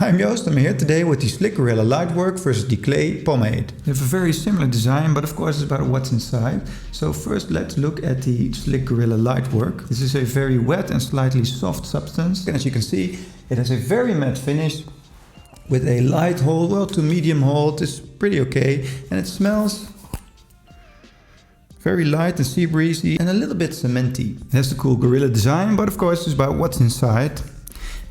I'm Joost, I'm here today with the Slick Gorilla Lightwork versus the Clay Pomade. They have a very similar design, but of course it's about what's inside. So first let's look at the Slick Gorilla Lightwork. This is a very wet and slightly soft substance. And as you can see, it has a very matte finish with a light hold, well to medium hold. It's pretty okay, and it smells very light and sea breezy and a little bit cementy. It has the cool gorilla design, but of course it's about what's inside.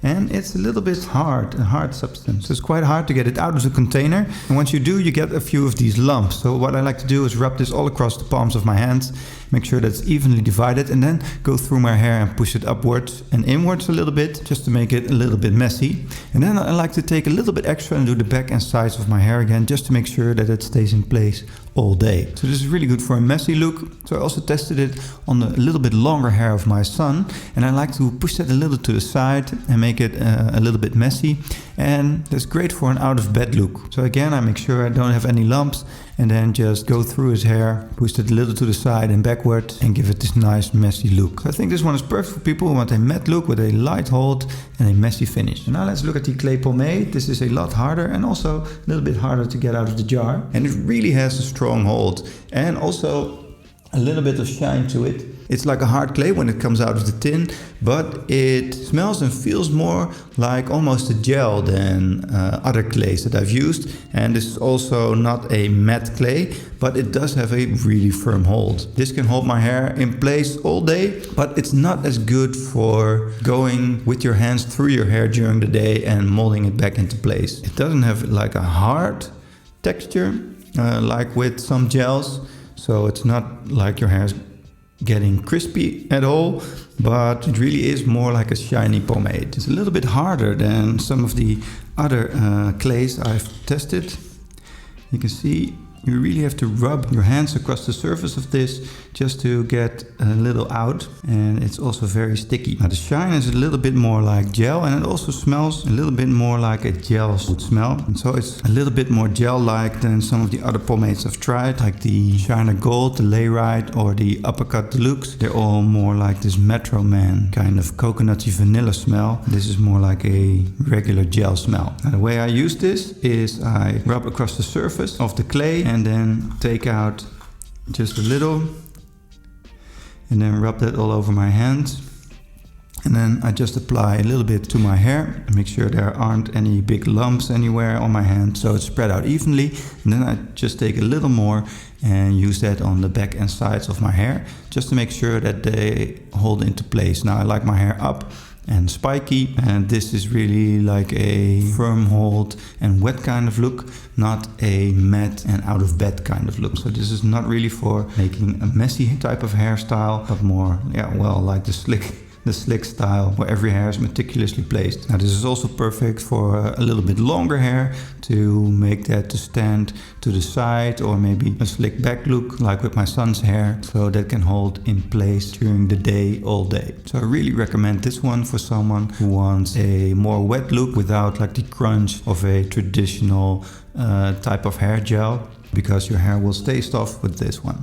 And it's a little bit hard, a hard substance. So it's quite hard to get it out of the container. And once you do, you get a few of these lumps. So what I like to do is rub this all across the palms of my hands, make sure that it's evenly divided, and then go through my hair and push it upwards and inwards a little bit, just to make it a little bit messy. And then I like to take a little bit extra and do the back and sides of my hair again, just to make sure that it stays in place all day. So this is really good for a messy look. So I also tested it on the little bit longer hair of my son, and I like to push that a little to the side and make it a little bit messy, and that's great for an out of bed look. So again, I make sure I don't have any lumps, and then just go through his hair, push it a little to the side and backward, and give it this nice messy look. So I think this one is perfect for people who want a matte look with a light hold and a messy finish. Now let's look at the Clay Pomade. This is a lot harder and also a little bit harder to get out of the jar, and it really has a strong hold and also a little bit of shine to it. It's like a hard clay when it comes out of the tin, but it smells and feels more like almost a gel than other clays that I've used. And this is also not a matte clay, but it does have a really firm hold. This can hold my hair in place all day, but it's not as good for going with your hands through your hair during the day and molding it back into place. It doesn't have like a hard texture like with some gels, so it's not like your hair is getting crispy at all, but it really is more like a shiny pomade. It's a little bit harder than some of the other clays I've tested. You can see you really have to rub your hands across the surface of this just to get a little out, and it's also very sticky. Now the shine is a little bit more like gel, and it also smells a little bit more like a gel would smell. And so it's a little bit more gel-like than some of the other pomades I've tried, like the Shiner Gold, the Layrite, or the Uppercut Deluxe. They're all more like this Metro Man kind of coconutty vanilla smell. This is more like a regular gel smell. Now the way I use this is I rub across the surface of the clay and then take out just a little and then rub that all over my hands, and then I just apply a little bit to my hair and make sure there aren't any big lumps anywhere on my hand, so it's spread out evenly. And then I just take a little more and use that on the back and sides of my hair, just to make sure that they hold into place. Now I like my hair up and spiky, and this is really like a firm hold and wet kind of look, not a matte and out of bed kind of look. So this is not really for making a messy type of hairstyle, but more, yeah, well, like the slick style where every hair is meticulously placed. Now this is also perfect for a little bit longer hair, to make that to stand to the side, or maybe a slick back look like with my son's hair, so that can hold in place during the day all day. So I really recommend this one for someone who wants a more wet look without like the crunch of a traditional type of hair gel, because your hair will stay soft with this one.